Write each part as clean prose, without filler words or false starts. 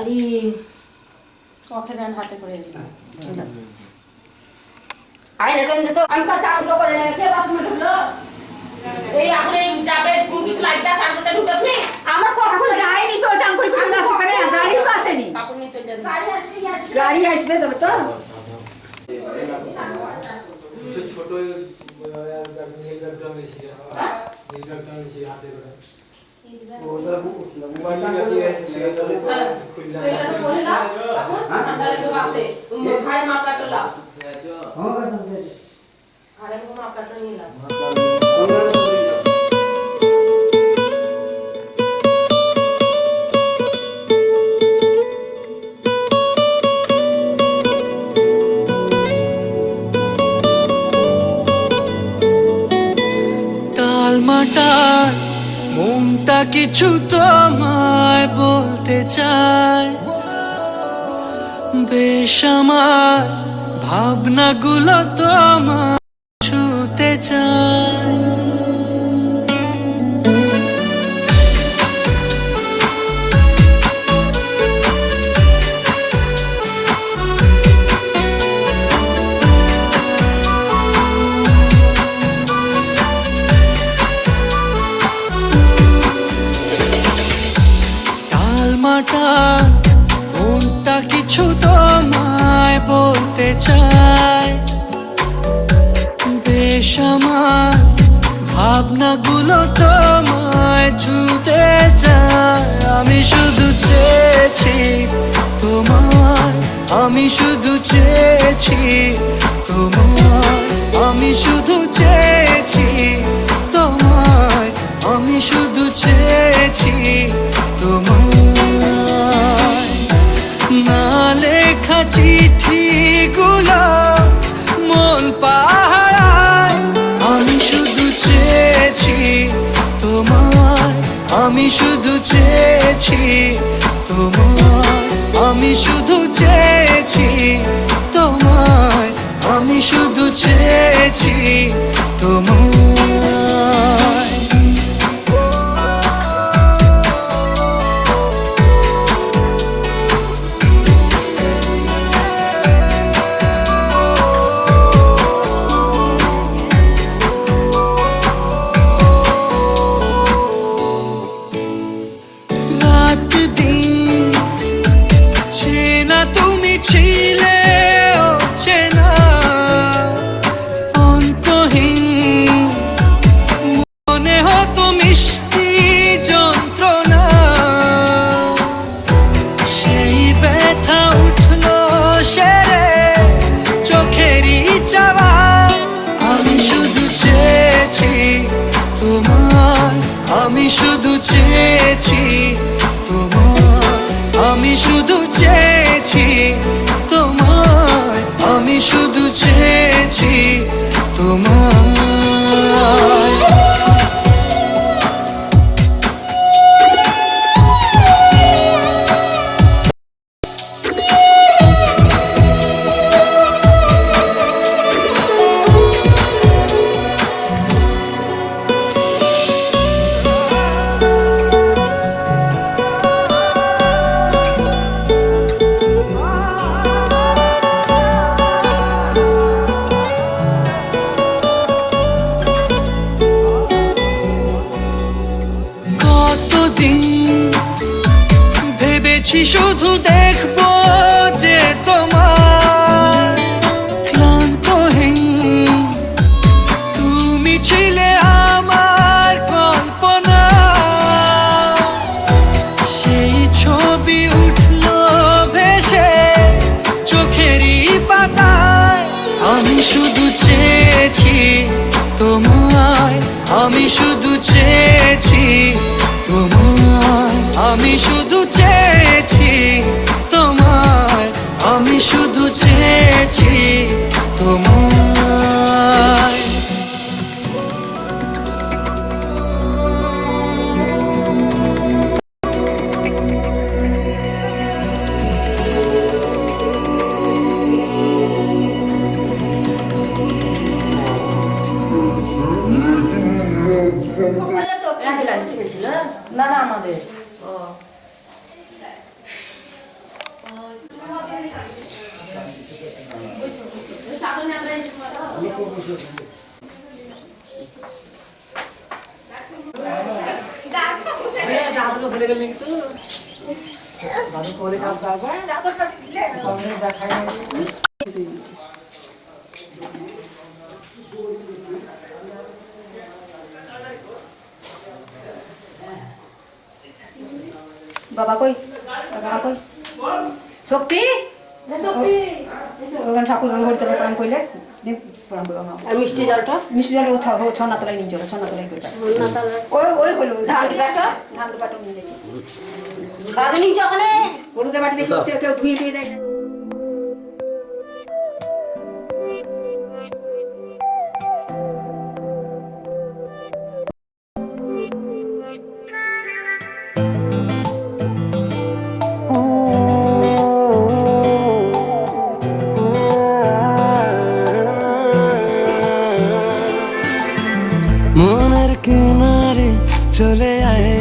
খালি ওকে দেন হাতে করে দিলাম আই রেটন দে তো আমি কা চাঁদ করে কে বাথরুমে ঢুকলো এই আপনি যাবে কিছু লাগবে চাঁদ করতে ঢুকত নি আমার কখন যায়নি তো চাঁদ করে কোন আসে কেন গাড়ি তো আসেনি কাপড় নিয়ে চলে যাবে গাড়ি আসবে তবে তো ছোট নীল ব্যাগটা নিয়েছি নীল ব্যাগটা নিয়েছি হাতে করে ওটা মোবাইলটা দিয়ে সেটা খুললাম সেটা বললা ঠান্ডা লাগে আছে ভাই মাপটা লাও হ্যাঁ আরে মাপটা নিলাম টালমাটাল মনটা কিছু তোমায় বলতে চায় বেশ আমার ভাবনাগুলো তোমায় ছুতে চায় মনটা কিছু তোমায় বলতে চায় বেশ আমার ভাবনাগুলো তোমায় ছুতে চায় আমি শুধু চেয়েছি তোমায় আমি শুধু চেয়েছি তোমায় আমি শুধু চেয়েছি তোমায় আমি শুধু চেয়েছি তোমায় না লেখা চিঠিগুলো মন পাহারায় আমি শুধু চেয়েছি তোমায় আমি শুধু চেয়েছি তোমায় আমি শুধু চেয়েছি তোমায় আমি শুধু চেয়েছি তোমায় আমি শুধু চেয়েছি তোমায় আমি শুধু চেয়েছি তোমায় আমি শুধু চেয়েছি তোমায় শুধু দেখবো যে তোমার ক্লান্তহীন তুমি ছিলে আমার কল্পনা সেই ছবি উঠলো ভেসে চোখেরই পাতায় আমি শুধু চেয়েছি তোমায় আমি শুধু চেয়েছি তোমায় আমি শুধু চেয়েছি তোমায় আমি শুধু চেয়েছি তোমায় না না আমাদের দাদুকে ভুলে গেলি কিন্তু দাদু করে কাজ করবে দেখাই বাবা কই বাবা কই শক্তি শক্তি ওখানে ঠাকুর ঘর তোলা প্রণাম কইলে আর মিষ্টি জলটা ছনা তোলাই নিয়ে চলো ছনা তোলাই কইটা ওই ওই হলো ধান বাটো নিয়ে গেছি বাগে নিয়ে ওখানে হলুদের বাটি দেখি কেউ ধুয়ে দিয়ে যায় না মনের কিনারে চলে আয়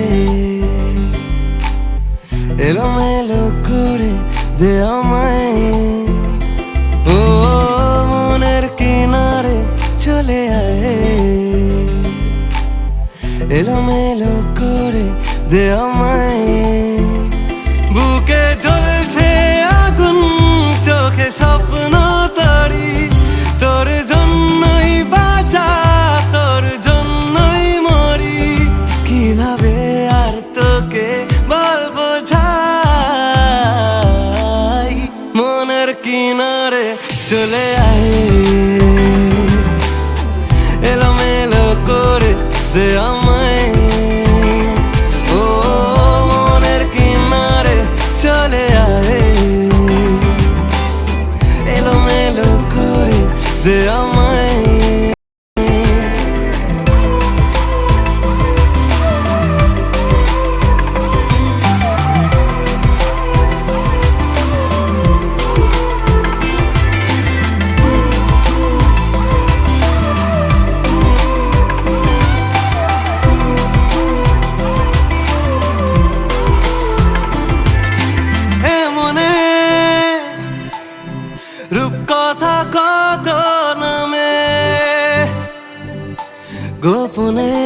এলোমেলো করে দে আমায় ও মনের কিনারে চলে আয় এলোমেলো করে দে আমায় বুকে জ্বলছে আগুন চোখে স্বপ্ন তরি তোর জন্যই বাঁচা তোর জন্যই মরি কিভাবে আর তোকে বলবো যাই মনের কিনারে চলে আয় এলোমেলো করে দে আমায় ও মনের কিনারে চলে আয় এলোমেলো করে দে আমায় রূপকথা কত নামে গোপনে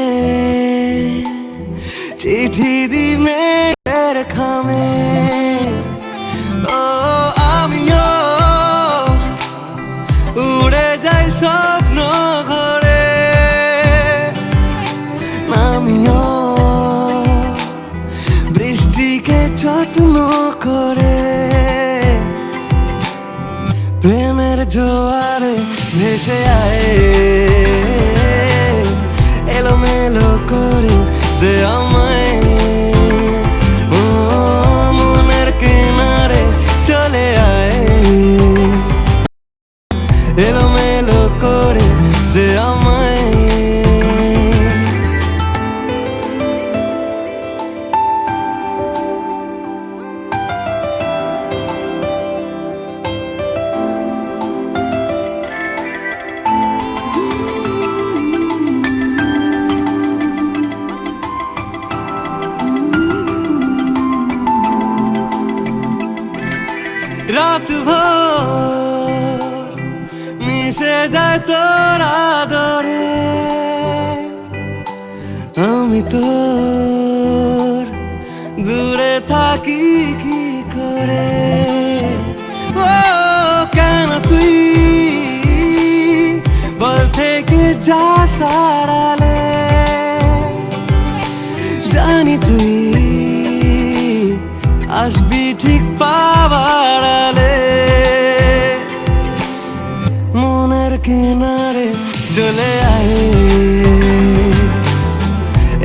চিঠি দিমে খামে ও আমিও উড়ে যাই স্বপ্ন ঘরে আমিও বৃষ্টিকে যত্ন করে প্রেমের জোয়ারে ভেসে আয় এলোমেলো করে দে আমায় ও মনের কিনারে চলে আয় এলোমেলো করে দে আমায় রাত ভোর মিশে যায় তোর আদরে আমি তোর দূরে থাকি কি করে ও কেন তুই বল থেকে যা সারালে জানি তুই আসবি ঠিক পাবার আলে মনের কিনারে চলে আয়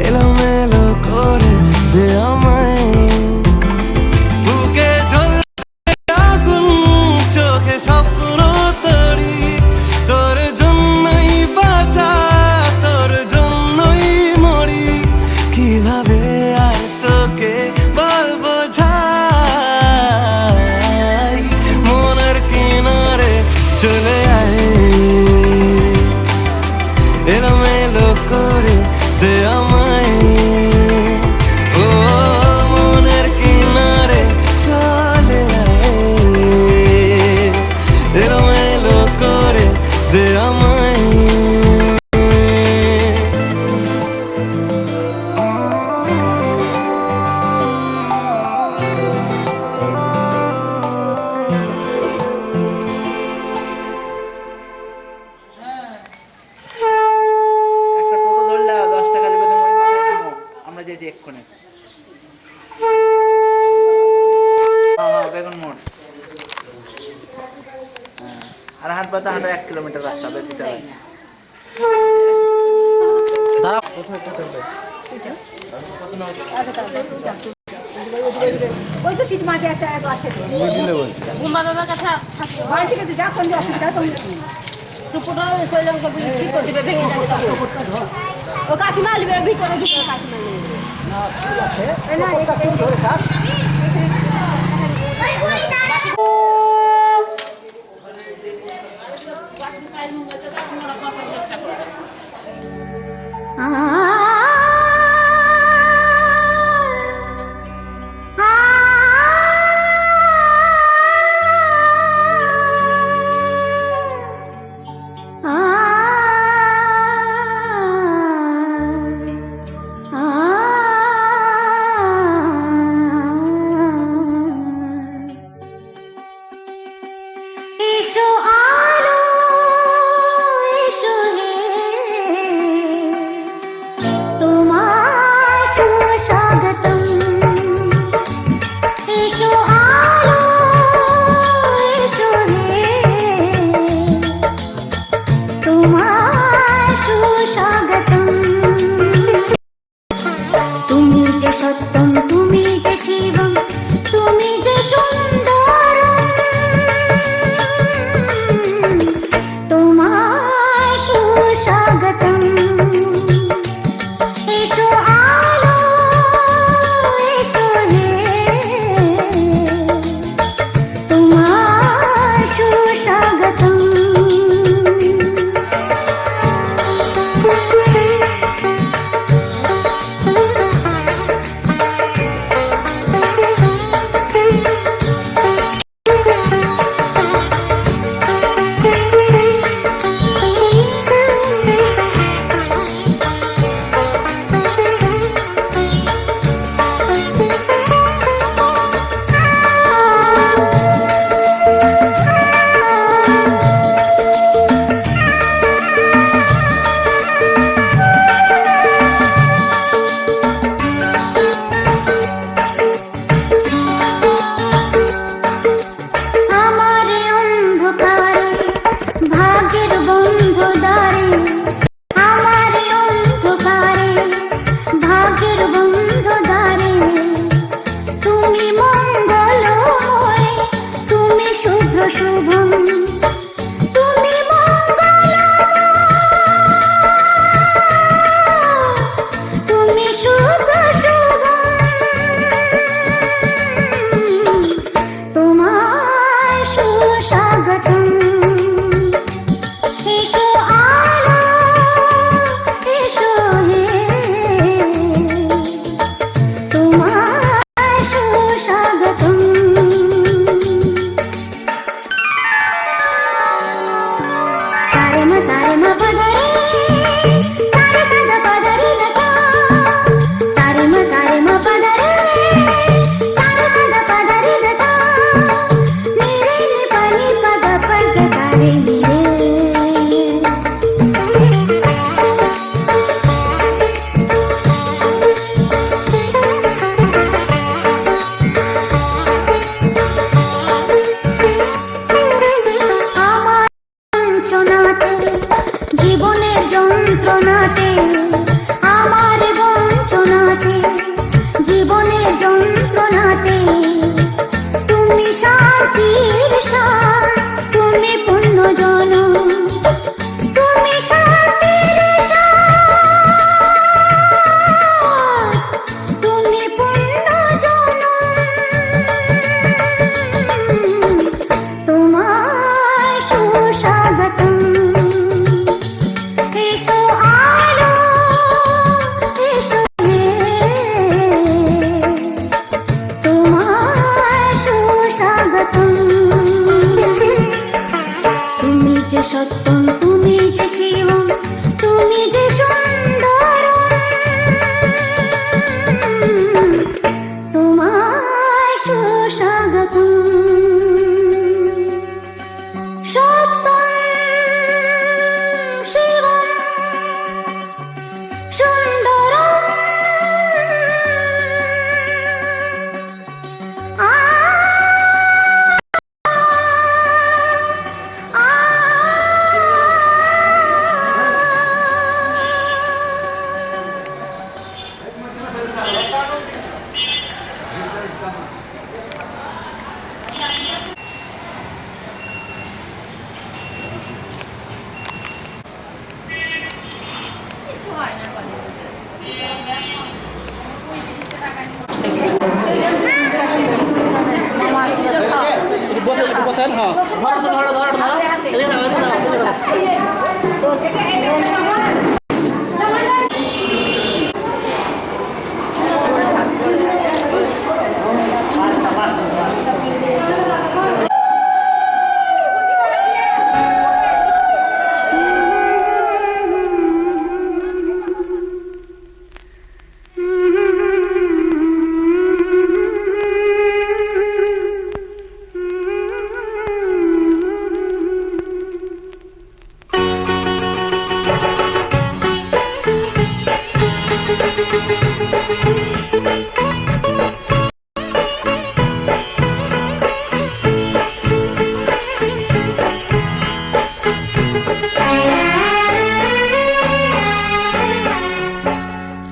এলোমেলো করে দে আমায় বুকে জ্বলছে আগুন চোখে স্বপ্ন তরি তোর জন্যই বাঁচা তোর জন্যই মরি কিভাবে আর তোকে বলবো যাই এক্ষুনি। হ্যাঁ বেগুন মোড়। আর হাট পাতা হাঁটা 1 কিলোমিটার রাস্তা, বেশি যাবে না। দাঁড়া কোথায় চলবে? ওই তো শীত মাঝে একটা আছে বুম্বা দাদার কাছে থাকি বাড়ি থেকে তো যা কোন অসুবিধা তো টুকুটা শৈলং করবি ঠিক করে দিবে ভেঙে যাবে তখন ও কাকিমা লিবে ভিতরে ভিতরে কাকিমা লিবে এসো আলো এসো হে বসেন হ্যাঁ ধরো ধরো ধরো ধরো এদিকে দাও এদিকে দাও এদিকে দাও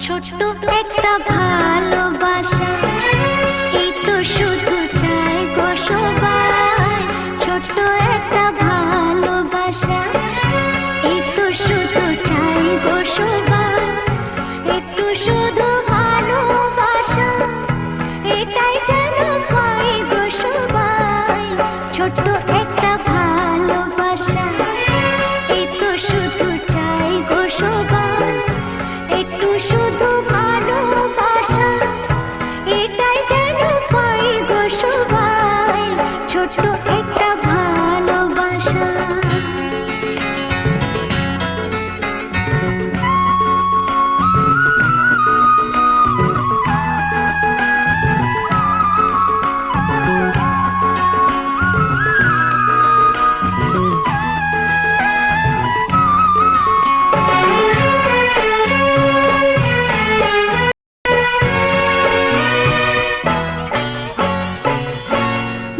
ছোট্ট একটা ভালোবাসা এই তো শুধু চাই গো সবাই ছোট্ট একটা ভালোবাসা এই তো শুধু চাই গো সবাই একটু শুধু ভালোবাসা এটাই যেন পাই গো সবাই ছোট্ট একটা ভালোবাসা এই তো শুধু চাই গো সবাই একটু শুধু ভালোবাসা এটাই যেন পাই গো সবাই ছোট্ট একটা ভালোবাসা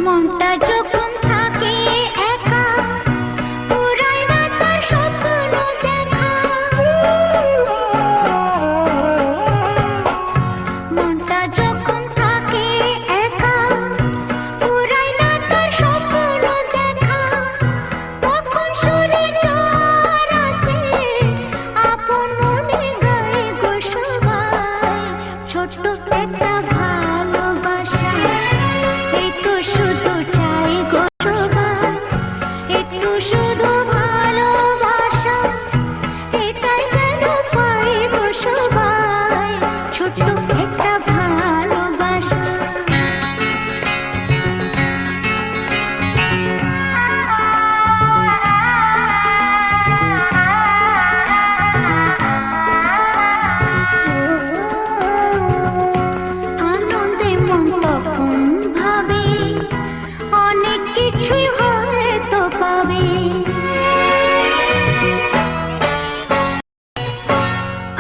মনটা যখন থাকে একা পুরাই না তার স্বপ্ন দেখা মনটা যখন থাকে একা পুরাই না তার স্বপ্ন দেখা তখন সুরে ঝড় আসে আপন মনে গায়ে গো সবাই ছোট্ট একটা ভালোবাসা একটু শুধু চাই গো সবাই একটু শুধু ভালোবাসা এটাই যেন পাই গো সবাই ছোট্ট একটা ভালোবাসা আনন্দে মন তখন ভাবে অনেক কিছুই হয়তো পাবে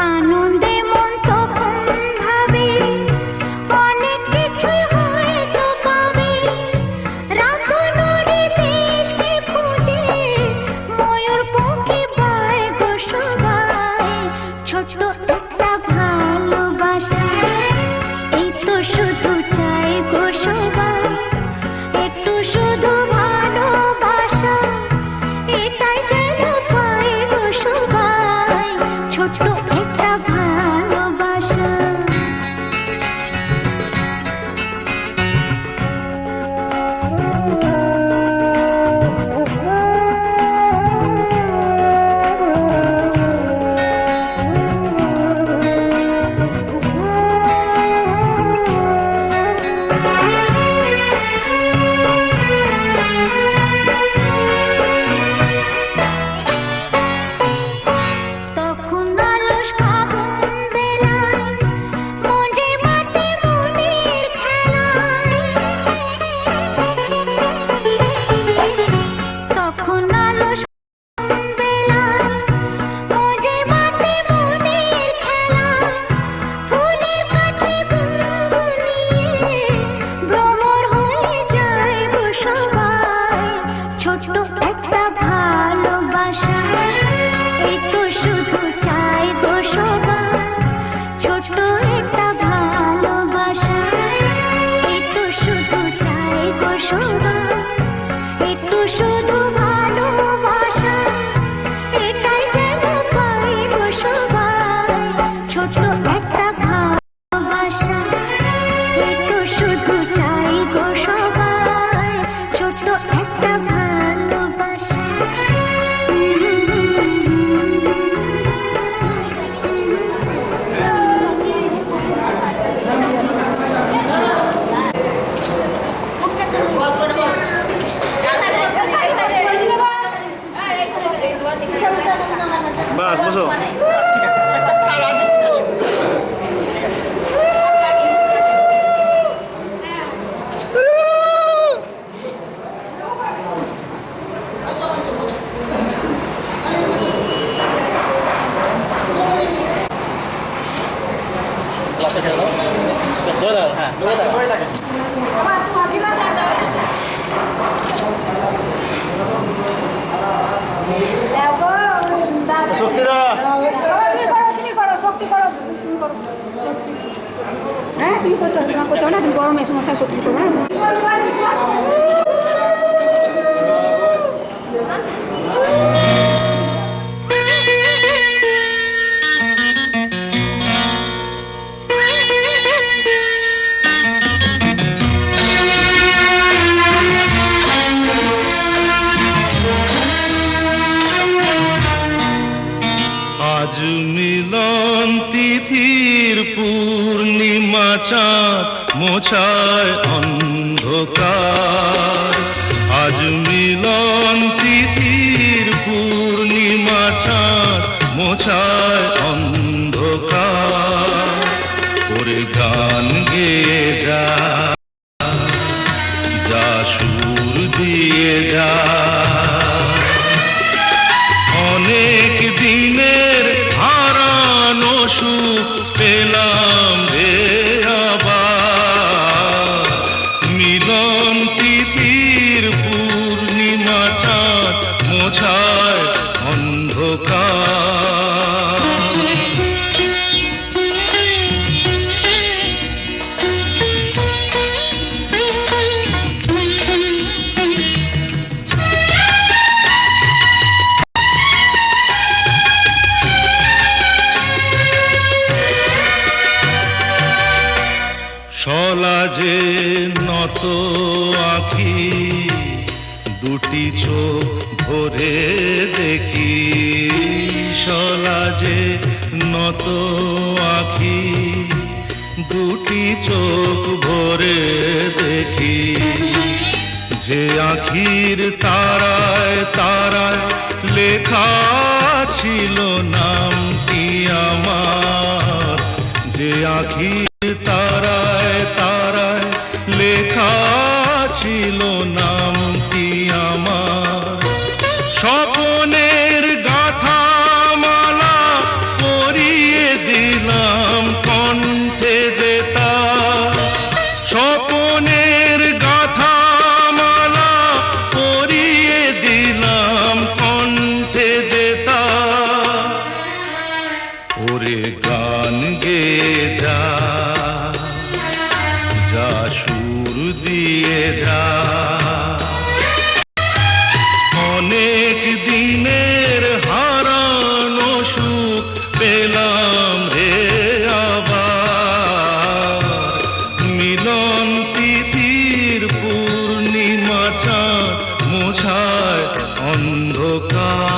আনন্দে মন তখন ভাবে অনেক কিছুই হয়তো পাবে রাখুনরি দেশকে খুঁজে ময়ূর পক্ষী পায় গো সবাই ছোট্ট একটা ভালোবাসা এই তো শুধু চাই গো সবাই একটু শুধু ভালোবাসা এটাই যেন পাই গো সবাই ছোট্ট একটা ভালোবাসা তখন আলস ভাবুন ধরে দাও, হ্যাঁ ধরে দাও। হ্যাঁ তুমি করতে করতে না তুমি বড় মেয়ে মশাই করতে করবে না আজ মিলন তিথির পূর্ণিমা চাঁদ মোছায় অন্ধকার। আজ মিলন তিথির পূর্ণিমা চাঁদ মোছায় অন্ধকার। ওরে গান গেয়ে যা, যা সুর দিয়ে যা, অনেক দিনের হারানো সুখ পেলাম রে আবার। মিলন তিথির পূর্ণিমা চাঁদ মোছায় অন্ধকার। সলাজে নত আঁখি দুটি চোখ ভরে দেখি। সলাজে নত আঁখি দুটি চোখ ভরে দেখি। যে আঁখির তারায় তারায় লেখা ছিল নামটি আমার। যে আঁখির তারায় তারায় লেখা ছিল নামটি আমার। স্বপনের গাথা মালা পরিয়ে দিলাম কণ্ঠে যেতা। স্বপনের গাথা মালা পরিয়ে দিলাম কণ্ঠে যেতা। ওরে গান গেয়ে যা, যা সুর দিয়ে যা, অনেক দিনের হারানো সুখ পেলাম রে আবার। মিলন তিথির পূর্ণিমা চাঁদ মোছায় অন্ধকার।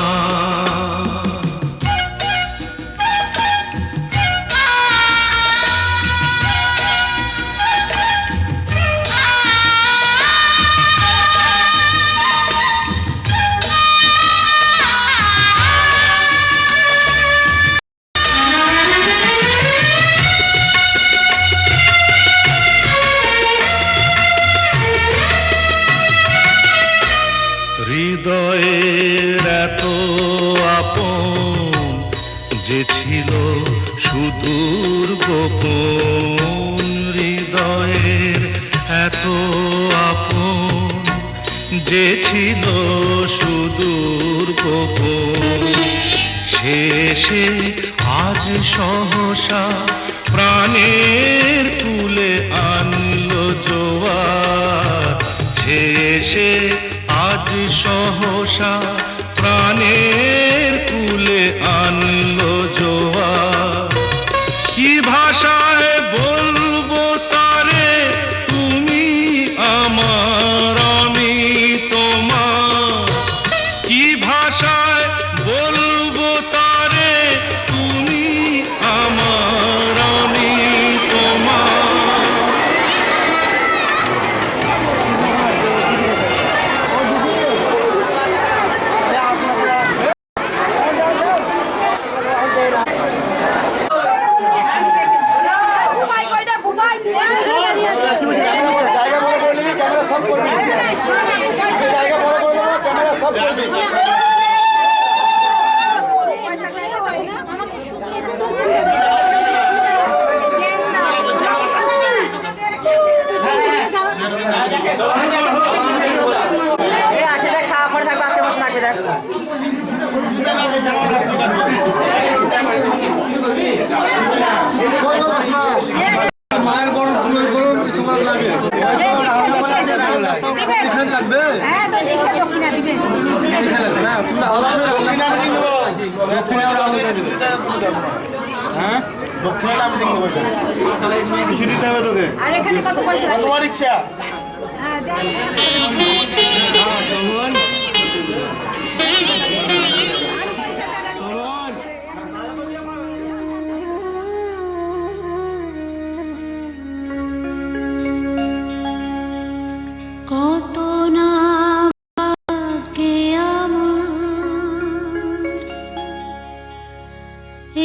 হৃদয়ের এত আপন যে ছিল সুদূর গোপন। হৃদয়ের এত আপন যে ছিল সুদূর গোপন। শেষে আজ সহসা প্রাণের কুলে আনলো জোয়ার। শেষে আজ সহসা প্রাণের কুলে আনলো জোয়ার। কি ভাষায় বলবো তারে তুমি আমার আমি তোমার। কি ভাষায় বলবো তারে তুমি আমার আমি তোমার। হ্যাঁ তো দেখছে দক্ষিণা দিবে কিছু দিতে হবে তোকে আর এখানে কত পয়সা লাগবে তোমার ইচ্ছা হ্যাঁ যাই কত না ভাগ্যে আমার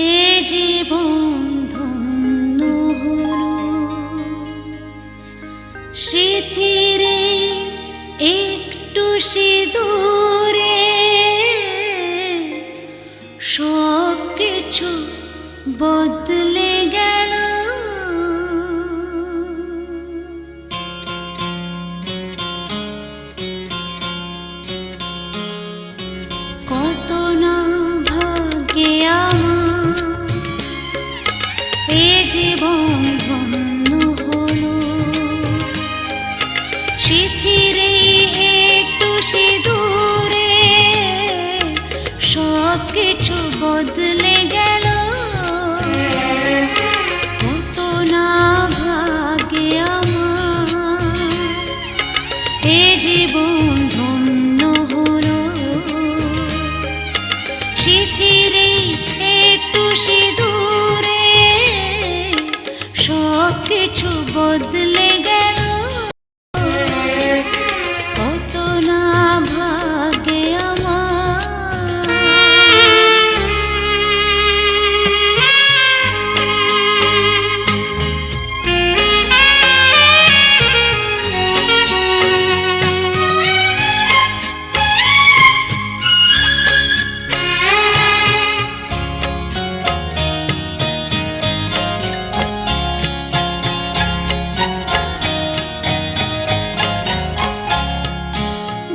এ জীবন ধন্য হলো স্মৃতিরে একটু সিঁদুরে সব কিছু বদলে গেল কত না ভাগ্যে আমার এ জীবন ধন্য হলো স্মৃতিরে একটু সিঁদুরে সব কিছু বদলে গেল কত না ভাগ্যে আমার এ জীবন ধন্য হলো স্মৃতিরে একটু সিঁদুরে সব কিছু বদলে গেল কত না ভাগ্যে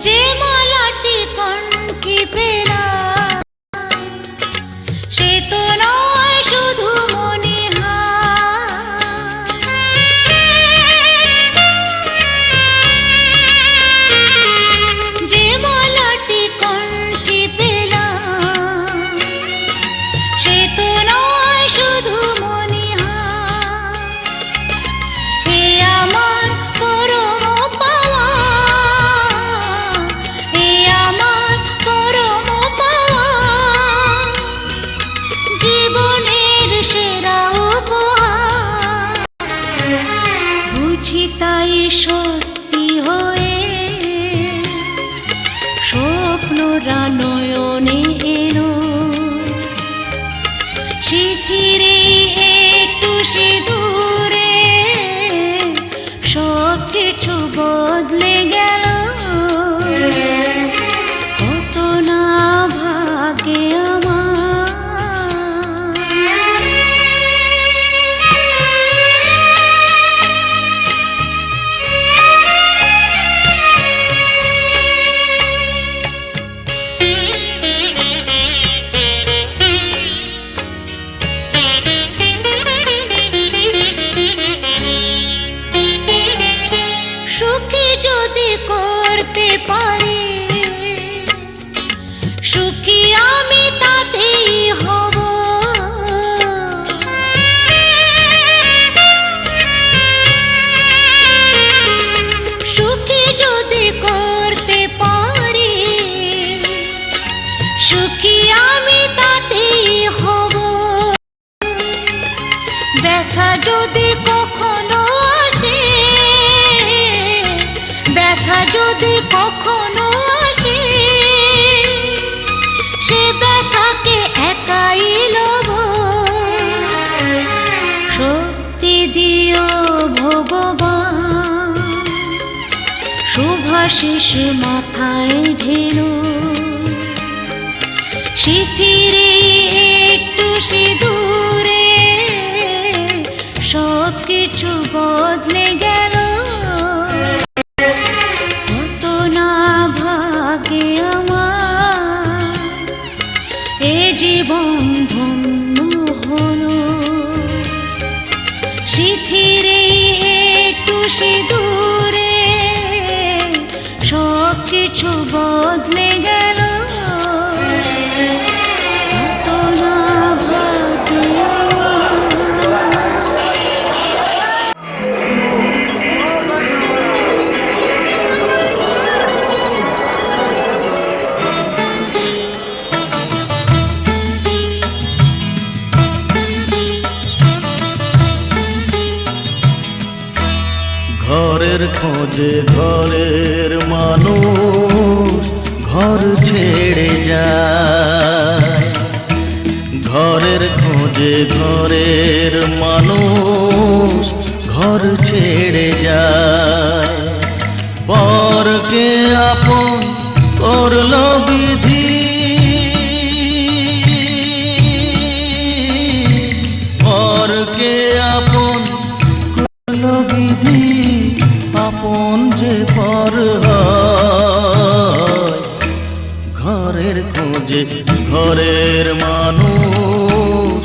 যে মালাটি কণ্ঠে পেলাম সে তো নয় শুধু মনে যে মালাটি কণ্ঠে পেলাম সে তো নয় শুধু মনে এ আমার পরম পাওয়া এ আমার পরম পাওয়া জীবনের সেরা উপহার বুঝি তাই সত্যি হয়ে স্বপ্নরা নয়নে এলো স্মৃতিরে একটু সিঁদুরে সব কিছু বদলে গেল কত না ভাগ্যে সুখী যদি করতে পারি সুখী আমি তাতেই হব সুখী যদি করতে পারি সুখী আমি তাতেই হব ব্যথা যদি কখনো আসে ব্যথা যদি কখনো আসে সে ব্যথাকে একাই লব শক্তি দিও ভগবান শুভাশিস মাথায় ঢেলো স্মৃতিরে একটু সিঁদুরে সব কিছু বদলে গেল কত না ভাগ্যে আমার এ জীবন ধন্য হলো স্মৃতিরে একটু সিঁদুরে সব ঘরের খোঁজে ঘরের মানুষ ঘর ছেড়ে যায়, ঘরের খোঁজে ঘরের মানুষ ঘর ছেড়ে যায়। পরকে আপন করলো বিধি, পরকে আপন করলো বিধি, আপন যে পর হয়। ঘরের খোঁজে ঘরের মানুষ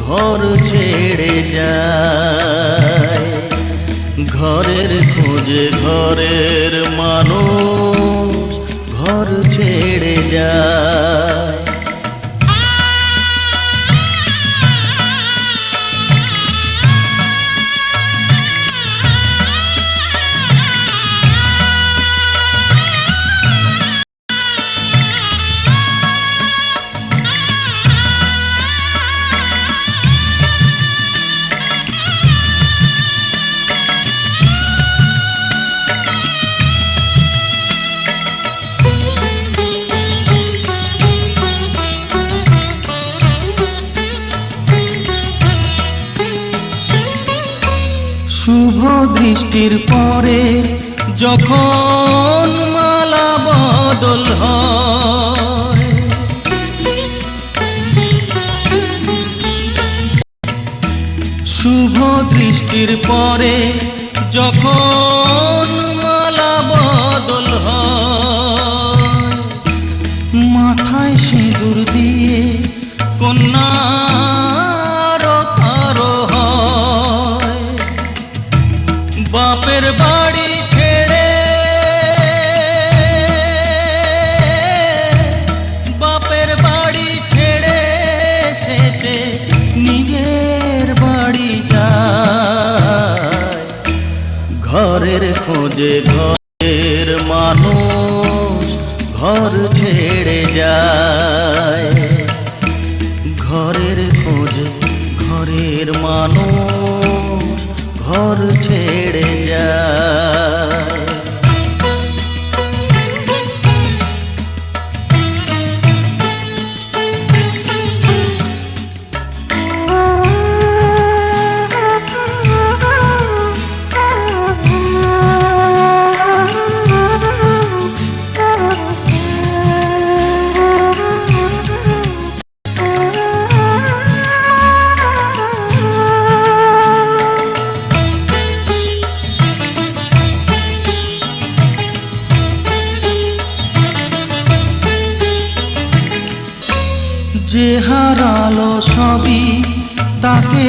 ঘর ছেড়ে যায়, ঘরের খোঁজে ঘরের মানুষ ঘর ছেড়ে যায়। শুভ দৃষ্টির পরে যখন মালা বদল হয়, শুভ দৃষ্টির পরে যখন মালা বদল হয়, মাথায় সিঁদুর দিয়ে কন্যার আরো হয়। বাপের বাড়ি ছেড়ে, বাপের বাড়ি ছেড়ে শেষে নিজের বাড়ি যায়, ঘরের খোঁজে ঘরের মানুষ ঘর ছেড়ে যায়, ঘরের খোঁজে ঘরের মানুষ ঘর ছেড়ে যায়। যে হারালো সবই তাকে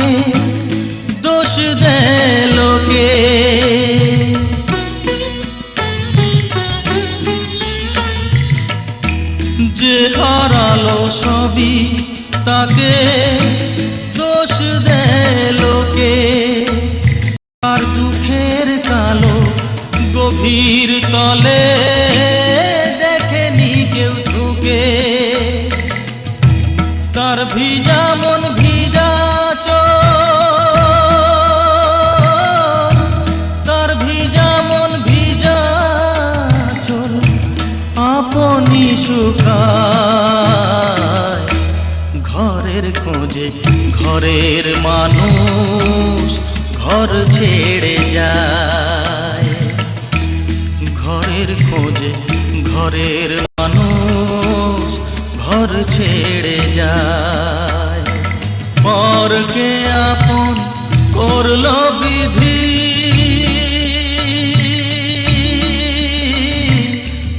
দোষ দেয় লোকে, যে হারালো সবই তাকে দোষ দেয় লোকে। আর দুঃখের কালো গভীর তলে দেখেনি কেউ ঝুঁকে, তার ভিজা মন ভিজা চোখ, তার ভিজা মন ভিজা চোখ আপনি শুকায়, ঘরের খোঁজে ঘরের মানুষ ঘর ছেড়ে যায়, ঘরের খোঁজে ঘরের মানুষ ঘর ছেড়ে যায়। পরকে আপন করলো বিধি,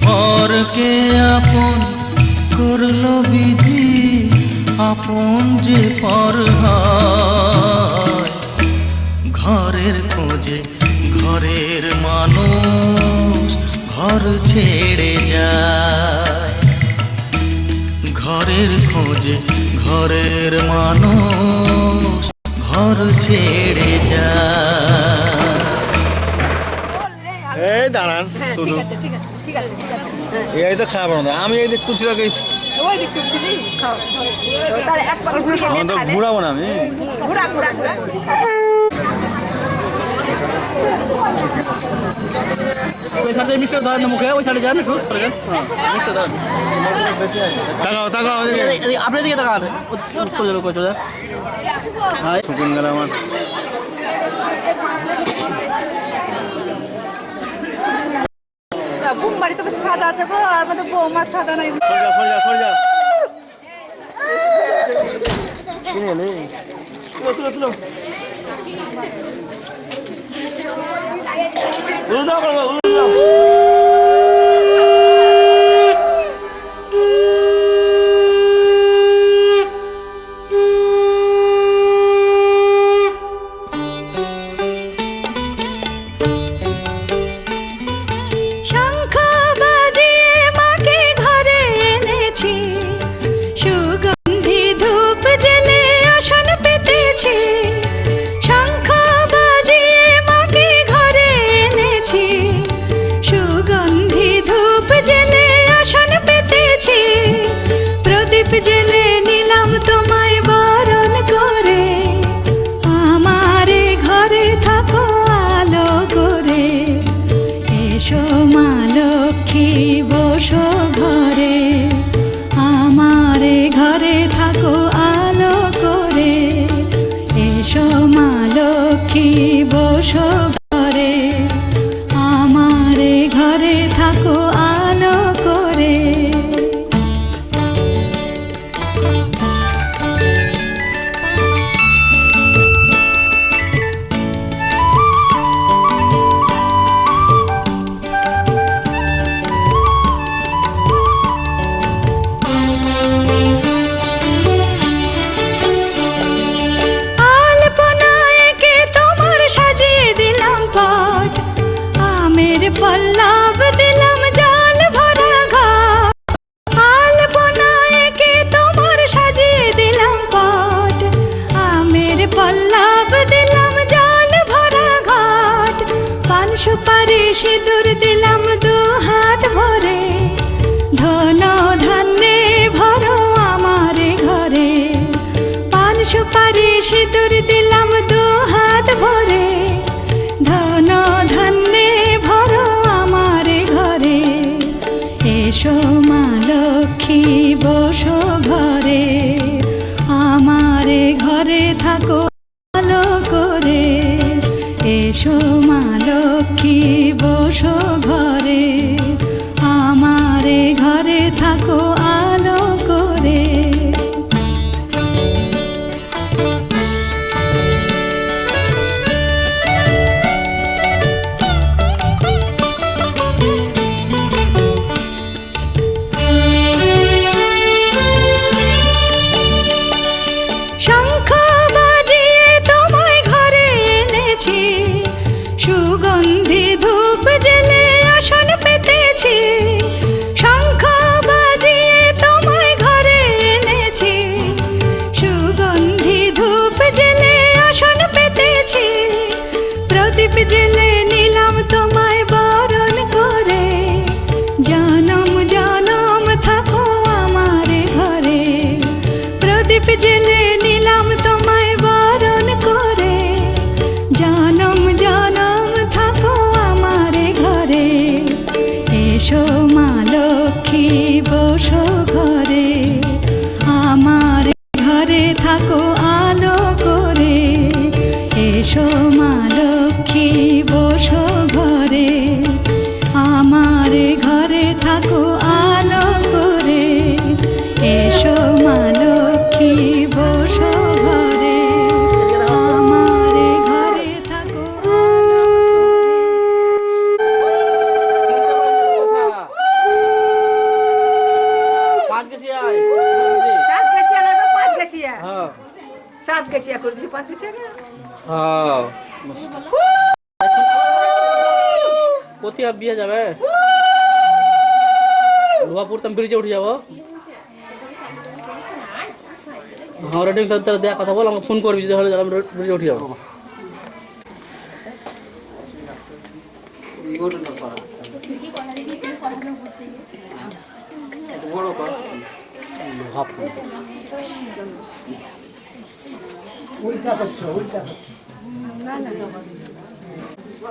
পরকে আপন করলো বিধি, আপন যে পর হয়, ঘরের খোঁজে ঘরের মানুষ ঘর ছেড়ে যায়, ঘরের খোঁজে ঘরের মানুষ ঘর ছেড়ে যায়। এই দাঁড়ান শুধু ঠিক আছে ঠিক আছে ঠিক আছে ঠিক আছে এই তো খাবো না, আমি এই দিক তুলছি তোকে, ওই দিক তুলছিলি খাও তাহলে এক পাক ঘুরিয়ে আমি তো ঘুরাবো না আমি। ঘুরা ঘুরা ঘুরা ওই সাইডে মিষ্টি ধরেন না মুখে, ওই সাইডে যান একটু সরে যান। হ্যাঁ মিষ্টি ধরেন। তাকাও তাকাও ওদিকে। আপনি দিকে তাকান, চলে যাবে চলে যান। হ্যাঁ শুকুন গেল আমার। বুম বাড়ি তো বেশি সাদা আছে গো, আর আমাদের বৌমার সাদা নাই। সর যা সর যা। শঙ্খ বাজিয়ে মাকে ঘরে এনেছি, সুগন্ধি ধূপ জেলে আসন পেতেছি। শঙ্খ বাজিয়ে মাকে ঘরে এনেছি, সুগন্ধি ধূপ জেলে আসন পেতেছি। প্রদীপ জেলে নিলাম তোমায় বরণ করে, আমারে ঘরে থাকো আলো করে। এসো মা লক্ষ্মী বসো ঘরে, আমারে ঘরে থাকো আলো করে। এসো মা লক্ষ্মী বসো ঘরে, আমারে ঘরে থাকো আলো করে। আলপনায় কে তোমার সাজিয়ে দিলাম পট, আমের পল্লব দিলাম জল ভরা ঘট। আলপনায় কে তোমার সাজিয়ে দিলাম পট, আমের পল্লব দিলাম জল ভরা ঘট। পান সুপারি সিঁদুর দিলাম দু হাত ভরে, ধন ধান্যে ভরো আমারে ঘরে। পান সুপারি সিঁদুর দিলাম দু হাত ভরে, ধন ধান্যে ভরো আমারে ঘরে। এসো মা লক্ষ্মী বসো ঘরে, আমারে ঘরে থাকো আলো করে। এসো মা লক্ষ্মী বসো ঘরে, আমারে ঘরে থাকো আলো করে। শঙ্খ বাজিয়ে তোমায় ঘরে এনেছি, সুগন্ধি ধূপ জেলে আসন পেতেছি। শঙ্খ বাজিয়ে তোমায় ঘরে এনেছি, সুগন্ধি ধূপ জেলে আসন পেতেছি। প্রদীপ জেলে নিলাম তোমায় বরণ করে, জনম জনম থাকো আমারে ঘরে। প্রদীপ জেলে নিলাম তোমায় বরণ করে, জনম জনম থাকো আমারে ঘরে। এসো মা লক্ষ্মী বসো ঘরে, আমারে ঘরে থাকো আলো করে। এসো মা লক্ষ্মী বসো ঘরে, আমারে ঘরে থাকো আলো করে। এসো মা লক্ষ্মী বসো ঘরে, আমারে ঘরে থাকো আলো পাঁচ কেজি আয়। সাত গেছিয়া লাগবে, পাঁচ গেছিয়া। হ্যাঁ সাত গেছিয়া করে দিছি, পাঁচ গেছিয়া না। হ্যাঁ কোথায় বিয়ে যাবে? লোহাপুর তুমি ব্রিজে উঠে যাবো। হ্যাঁ রেডিং তাহলে দেয়া কথা বল, আমাকে ফোন করবি যদি হলে আমি ব্রিজে উঠে যাবো। লোহাপুর ও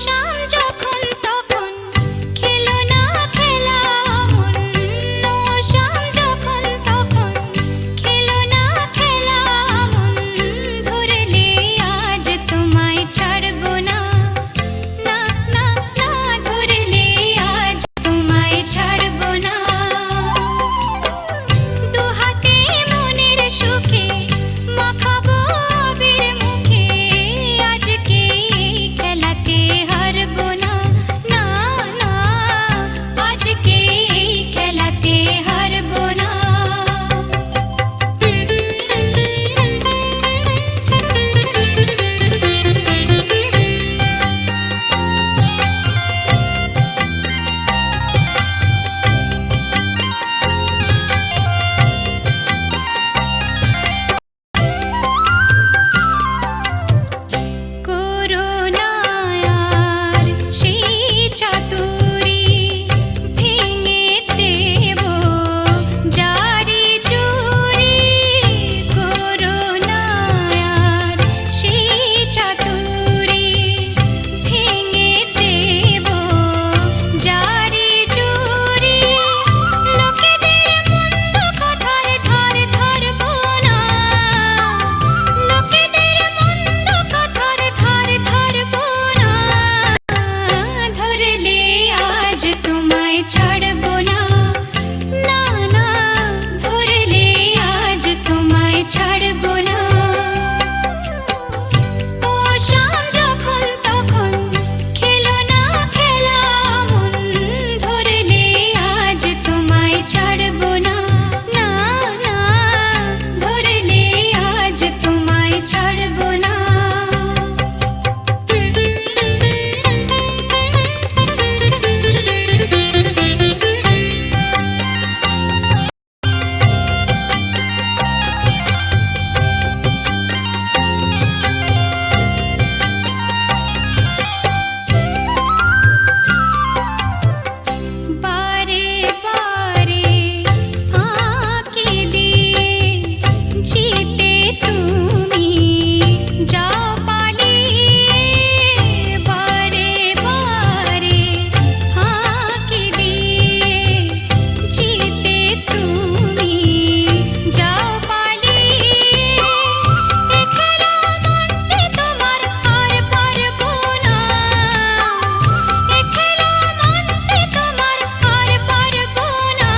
শাম যখন তখন খেলো না খেলা মন, ও শাম যখন তখন খেলো না খেলা মন, ধরলে আজ তোমায় ছাড়বো না, না না না, ধরলে আজ তোমায় ছাড়বো না। দুহাতে মনের সুখে মাখাবো আবির মুখে, আজকে এই খেলাতে হারবো না, না না, আজকে এই খেলাতে হারবো না। করুণায়ার সেই চাতুরী ভেঙে দেব জারি জুরি, করুণায়ার সেই চাতুরী ভেঙে দেব জারি জুরি, লোকেদের মন্দ কথার ধার ধরবো না, লোকেদের মন্দ কথার ধার ধরবো না, ধরলে আজ তোমায় ছাড়বো না, না না, ধরলে আজ তোমায় ছাড়বো না। ও শাম যখন তখন খেলো না খেলা মন, ধরলে আজ তোমায় ছাড়বো না, না না, ধরলে আজ তোমায় ছাড়বো না। বারে বারে ফাঁকি দিয়ে জিতে তুমি যাও পালিয়ে, বারে বারে ফাঁকি দিয়ে জিতে তুমি যাও পালিয়ে, এ খেলা মানতে তোমার আর পারবো না, এ খেলা মানতে তোমার আর পারবো না,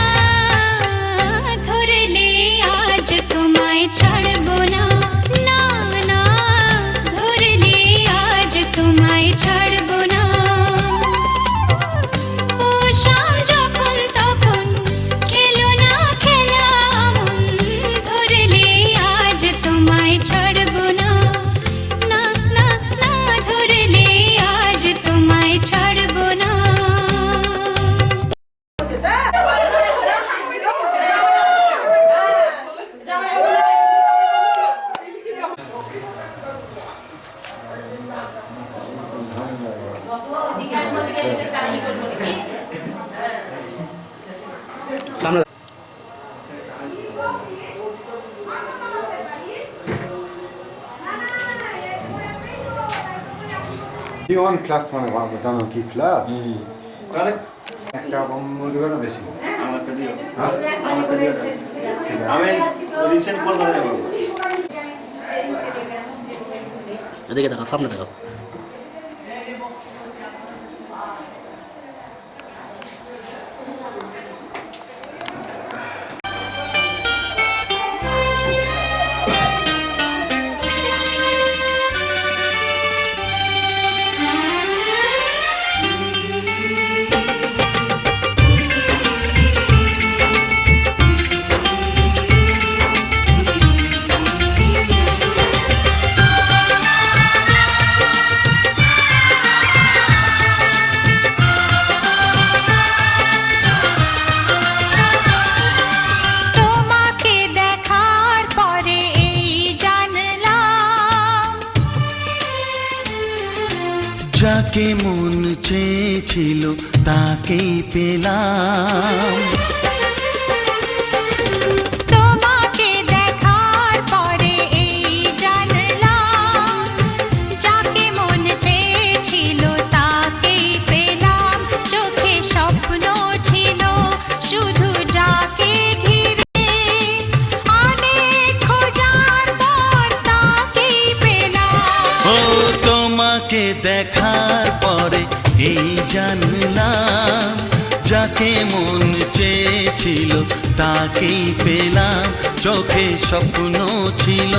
ধরলে আজ তোমায় ছাড়বো না, না না, ধরলে আজ তোমায় ছাড়বো না। ও শাম যখন তখন খেলো না খেলা মন, ধরলে আজ তোমায় ছাড়বো না, না না না, ধরলে আজ তোমায় ছাড়বো না। সামনে অন ক্লাস মানে জানো কি ক্লাস একটা মুরগি বেশি আমি রিসেন্ট কলকাতা যাবো। এদিকে দেখো, সামনে দেখো। যাকে মন চেয়েছিল তাকেই পেলাম। তোমাকে দেখার পরে এই জানলাম, যাকে মন চেয়েছিল তাকেই পেলাম। চোখে স্বপ্ন ছিল শুধু যাকে ঘিরে, অনেক খোঁজার পর তাকেই পেলাম। ও তোমাকে দেখার পরে এই জানলাম, যাকে মন চেয়েছিল তাকেই পেলাম। চোখে স্বপ্ন ছিল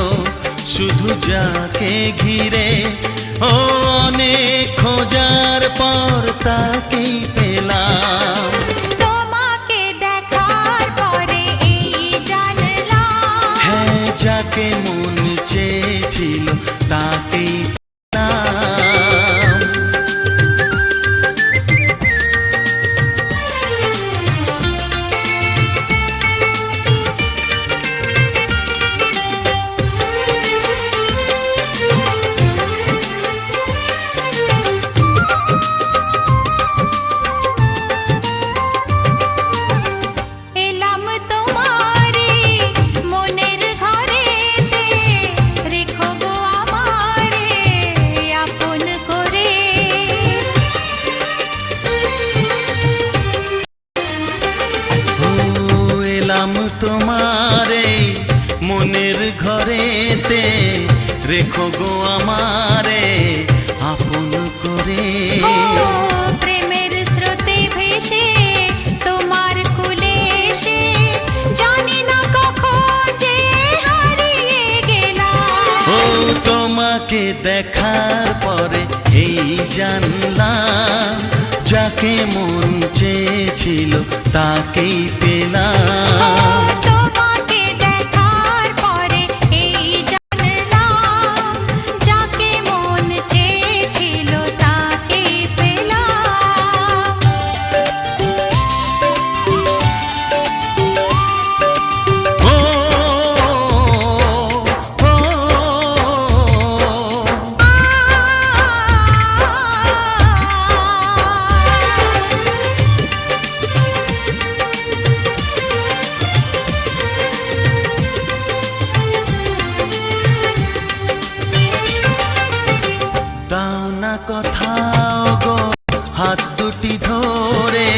শুধু যাকে ঘিরে, ও অনেক খোঁজার পর তাকেই পেলাম। তোমাকে দেখার পরে এই জানলাম, হ্যাঁ, যাকে মন চেয়েছিল তাকেই পেলাম। এলাম তোমারে মনের ঘরেতে, রেখো গো আমারে আপন করে। ও এলাম তোমারে মনের ঘরেতে, রেখো গো আমারে আপন করে। ও প্রেমের স্রোতে ভেসে তোমার কুলে এসে, জানি না কখন যে হারিয়ে গেলাম। ও তোমাকে দেখার পরে এই জানলাম, যাকে মন চেয়েছিল তাকেই পেলাম। তোমাকে দেখার পরে এই জানলাম, যাকে মন চেয়েছিল তাকেই পেলাম। ও, ও, দাও না কোথাও গো হাত দুটি ধরে,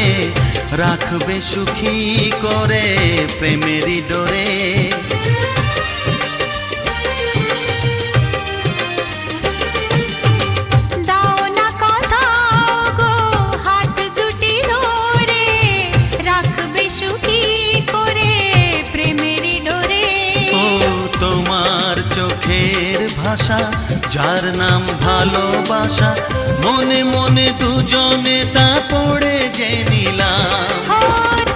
রাখবে সুখী করে প্রেমেরই ডোরে। দাও না কোথাও গো হাত দুটি ধরে, রাখবে সুখী করে প্রেমেরই ডোরে। ও তোমার চোখের ভাষা, যার নাম ভালোবাসা, মনে মনে দুজনে তা পড়ে যে নিলাম। ও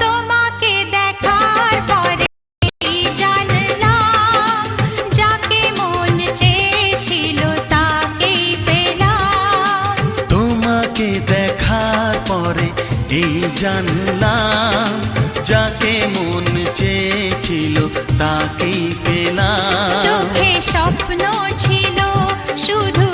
তোমাকে দেখার পরে এই জানলাম, যাকে মন চেয়েছিল তাকেই পেলাম। তোমাকে দেখার পরে এই জানলাম, যাকে মন চেয়েছিল তাকেই পেলাম। চোখে স্বপ্ন ছিল শুধু